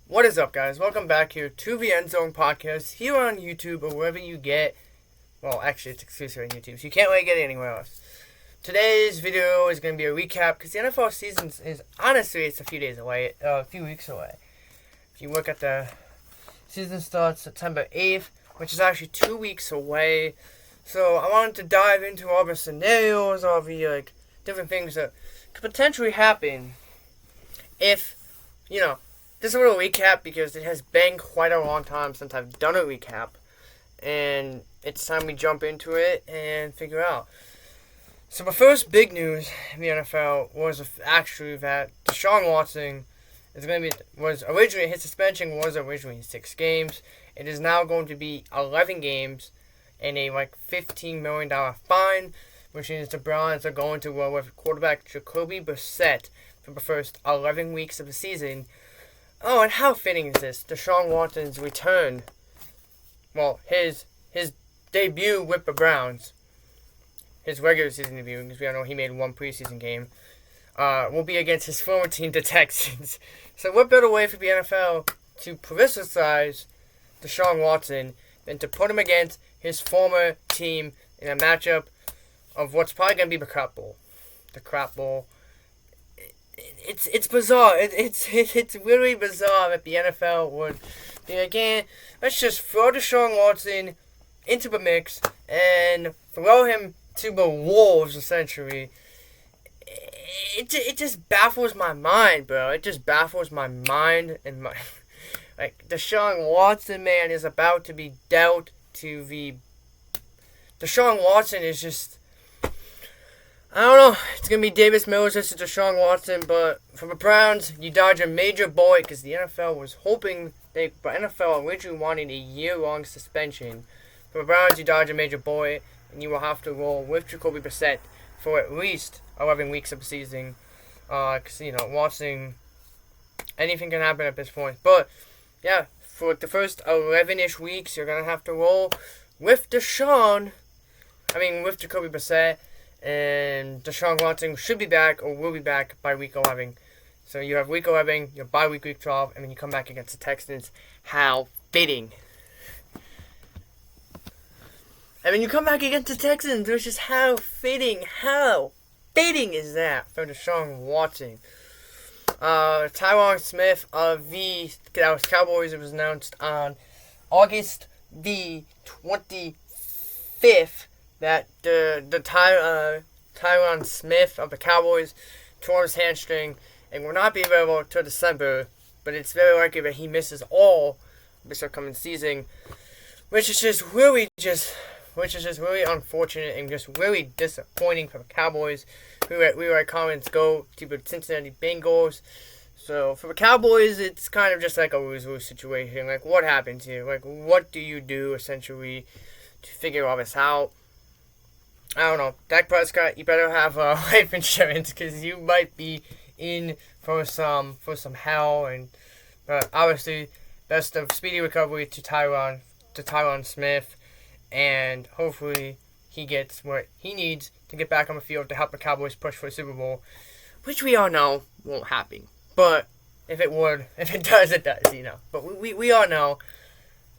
What is up, guys? Welcome back here to the End Zone Podcast here on YouTube or wherever you get. Well, actually, it's exclusive on YouTube, so you can't really get it anywhere else. Today's video is going to be a recap because the NFL season is honestly it's a few days away, a few weeks away. If you look at the season starts September 8th, which is actually 2 weeks away. So I wanted to dive into all the scenarios, all the different things that could potentially happen if this is a little recap because it has been quite a long time since I've done a recap. And it's time we jump into it and figure out. So the first big news in the NFL was actually that Deshaun Watson was originally, his suspension was originally 6 games. It is now going to be 11 games and a $15 million fine, which means the Browns are going to roll with quarterback Jacoby Brissett for the first 11 weeks of the season. Oh, and how fitting is this? Deshaun Watson's return. Well, his debut with the Browns. His regular season debut, because we all know he made one preseason game, will be against his former team, the Texans. So what better way for the NFL to publicize Deshaun Watson than to put him against his former team in a matchup of what's probably going to be the crap bowl. The crap bowl. It's bizarre. It's really bizarre that the NFL would be again. Let's just throw Deshaun Watson into the mix and throw him to the wolves. Essentially, it just baffles my mind, bro. It just baffles my mind and my Deshaun Watson, man, is about to be dealt to the. Deshaun Watson is just. I don't know. It's going to be Davis Mills versus Deshaun Watson, but for the Browns, you dodge a major bullet because the NFL was hoping the NFL originally wanted a year-long suspension. For the Browns, you dodge a major bullet, and you will have to roll with Jacoby Brissett for at least 11 weeks of the season. Because, Watson, anything can happen at this point. But, yeah, for the first 11-ish weeks, you're going to have to roll with Jacoby Brissett. And Deshaun Watson should be back or will be back by week 11. So you have week 11, your bye week 12, and then you come back against the Texans. How fitting. And then you come back against the Texans, which is how fitting. How fitting is that for Deshaun Watson? Tyron Smith of the Dallas Cowboys, it was announced on August the 25th. That Tyron Smith of the Cowboys tore his hamstring and will not be available until December, but it's very likely that he misses all this upcoming season, which is just really unfortunate and just really disappointing for the Cowboys, who at comments go to the Cincinnati Bengals. So for the Cowboys, it's kind of just like a lose-lose situation. Like, what happens here? Like, what do you do essentially to figure all this out? I don't know. Dak Prescott, you better have life insurance because you might be in for some hell. And obviously, best of speedy recovery to Tyron Smith, and hopefully he gets what he needs to get back on the field to help the Cowboys push for a Super Bowl, which we all know won't happen. But if it does, it does. But we all know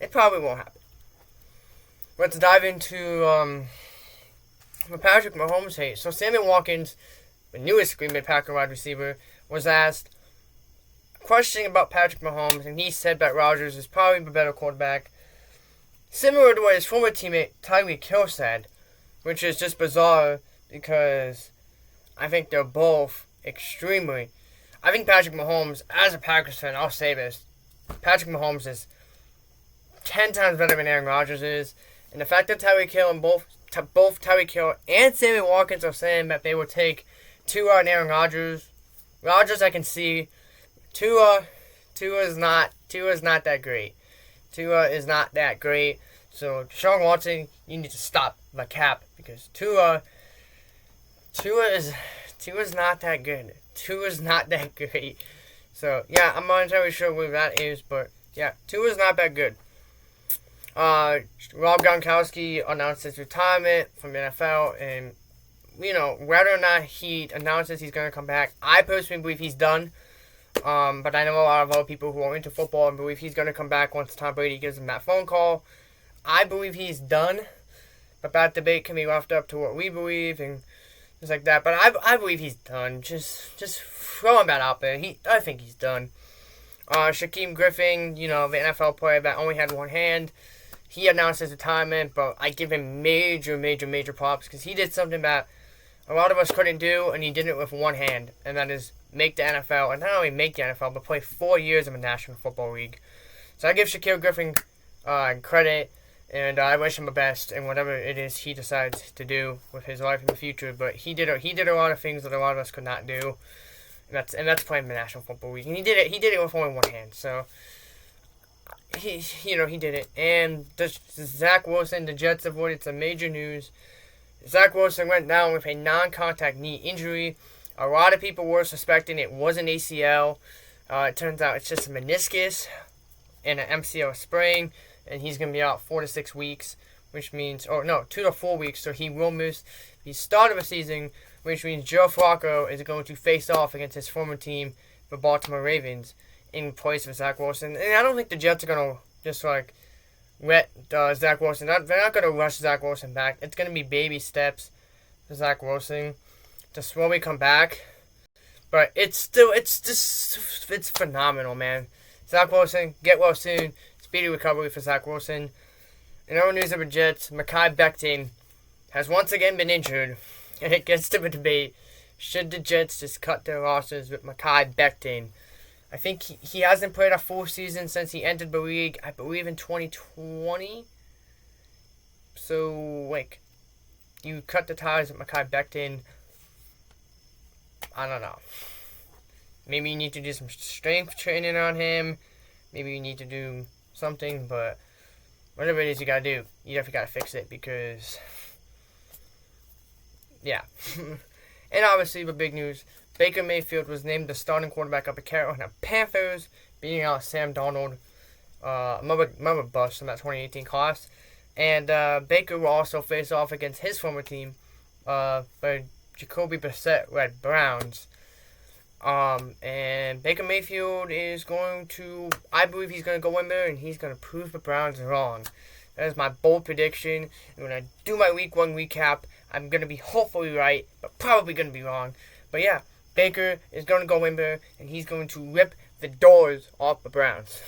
it probably won't happen. Let's dive into the Patrick Mahomes hate. So Sammy Watkins, the newest Green Bay Packer wide receiver, was asked a question about Patrick Mahomes, and he said that Rodgers is probably the better quarterback, similar to what his former teammate Tyreek Hill said, which is just bizarre because I think they're both extremely. I think Patrick Mahomes, as a Packers fan, I'll say this: Patrick Mahomes is 10 times better than Aaron Rodgers is, and the fact that Tyreek Hill and both Tyreek Hill and Sammy Watkins are saying that they will take Tua and Aaron Rodgers. Rodgers, I can see. Tua is not that great. Tua is not that great. So Deshaun Watson, you need to stop the cap because Tua is not that good. Tua is not that great. So yeah, I'm not entirely sure what that is, but yeah, Tua is not that good. Rob Gronkowski announced his retirement from the NFL, and whether or not he announces he's going to come back, I personally believe he's done. But I know a lot of other people who are into football and believe he's going to come back once Tom Brady gives him that phone call. I believe he's done, but that debate can be left up to what we believe and things like that. But I believe he's done. Just throwing that out there. I think he's done. Shakim Griffin, the NFL player that only had one hand, he announced his retirement, but I give him major props because he did something that a lot of us couldn't do, and he did it with one hand, and that is make the NFL, and not only make the NFL, but play 4 years in the National Football League. So I give Shakim Griffin credit, and I wish him the best in whatever it is he decides to do with his life in the future. But he did a lot of things that a lot of us could not do, and that's playing the National Football League. And he did it with only one hand. So he did it. And Zach Wilson, the Jets avoided some major news. Zach Wilson went down with a non-contact knee injury. A lot of people were suspecting it was an ACL. It turns out it's just a meniscus and an MCL sprain, and he's going to be out 4 to 6 weeks, which means, 2 to 4 weeks, so he will miss the start of the season, which means Joe Flacco is going to face off against his former team, the Baltimore Ravens, in place of Zach Wilson. And I don't think the Jets are going to just, let Zach Wilson. They're not going to rush Zach Wilson back. It's going to be baby steps for Zach Wilson to slowly come back. But it's phenomenal, man. Zach Wilson, get well soon. Speedy recovery for Zach Wilson. In other news of the Jets, Mekhi Becton has once again been injured, and it gets to the debate: should the Jets just cut their losses with Mekhi Becton? I think he hasn't played a full season since he entered the league, I believe in 2020. So, you cut the ties with Mekhi Becton. I don't know. Maybe you need to do some strength training on him. Maybe you need to do something, but whatever it is you gotta do, you definitely gotta fix it because, yeah. And obviously, the big news: Baker Mayfield was named the starting quarterback of the Carolina Panthers, beating out Sam Darnold, another bust from that 2018 class. And Baker will also face off against his former team, by Jacoby Brissett-led Browns. And Baker Mayfield is I believe he's going to go in there and he's going to prove the Browns wrong. That is my bold prediction. And when I do my week 1 recap, I'm going to be hopefully right, but probably going to be wrong. But yeah, Baker is going to go in there and he's going to rip the doors off the Browns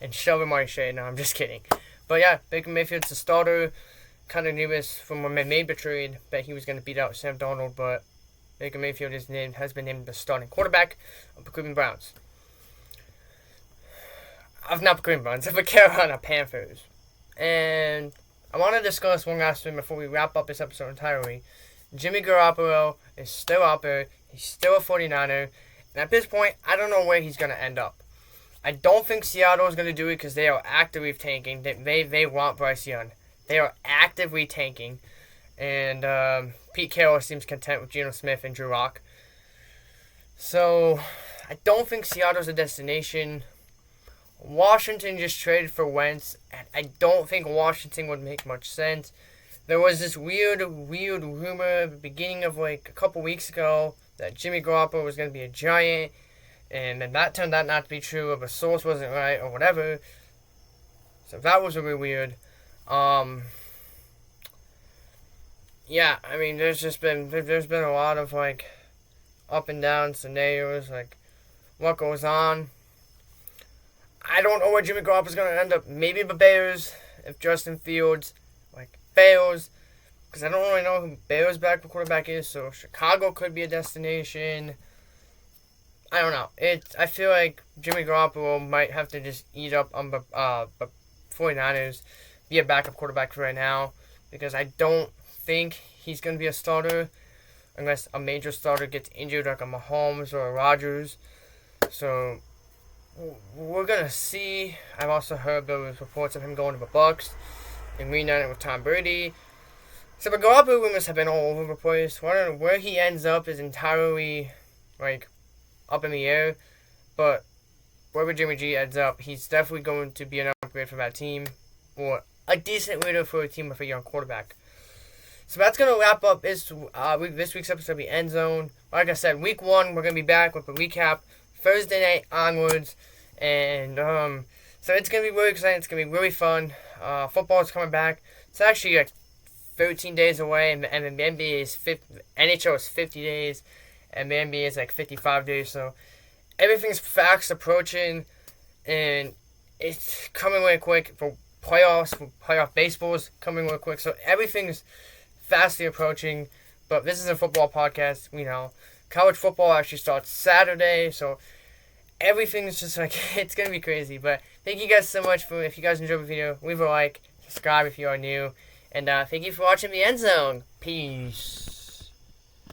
and shove them on his shade. No, I'm just kidding. But yeah, Baker Mayfield's the starter. Kind of nervous from when they made the trade that he was going to beat out Sam Darnold, but Baker Mayfield has been named the starting quarterback of the Cleveland Browns. Not the Cleveland Browns, of the Carolina Panthers. And I want to discuss one last thing before we wrap up this episode entirely. Jimmy Garoppolo is still out there. He's still a 49er. And at this point, I don't know where he's going to end up. I don't think Seattle is going to do it because they are actively tanking. They want Bryce Young. They are actively tanking. And Pete Carroll seems content with Geno Smith and Drew Lock. So, I don't think Seattle's a destination. Washington just traded for Wentz. And I don't think Washington would make much sense. There was this weird rumor at the beginning of a couple weeks ago that Jimmy Garoppolo was going to be a Giant. And then that turned out not to be true, or the source wasn't right, or whatever. So that was really weird. Yeah, I mean, there's been a lot of up and down scenarios, what goes on. I don't know where Jimmy Garoppolo's gonna end up. Maybe the Bears if Justin Fields fails, because I don't really know who Bears' backup quarterback is. So Chicago could be a destination. I don't know. I feel like Jimmy Garoppolo might have to just eat up on the 49ers, be a backup quarterback for right now, because I don't think he's going to be a starter unless a major starter gets injured like a Mahomes or a Rodgers. So we're going to see. I've also heard there was reports of him going to the Bucs and reuniting with Tom Brady. So the Garoppolo rumors have been all over the place. Where he ends up is entirely up in the air, but wherever Jimmy G ends up, he's definitely going to be an upgrade for that team, or a decent leader for a team with a young quarterback. So that's going to wrap up this week's episode of the End Zone. Like I said, week 1, we're going to be back with a recap Thursday night onwards, and so it's gonna be really exciting. It's gonna be really fun. Football is coming back. It's actually like 13 days away, and the NBA is NHL is 50 days, and the NBA is like 55 days. So everything's fast approaching, and it's coming really quick for playoffs. For playoff baseball is coming really quick. So everything's fastly approaching. But this is a football podcast. College football actually starts Saturday, so everything's just like, it's gonna be crazy. But thank you guys so much if you guys enjoyed the video, leave a like, subscribe if you are new, and thank you for watching the End Zone. Peace.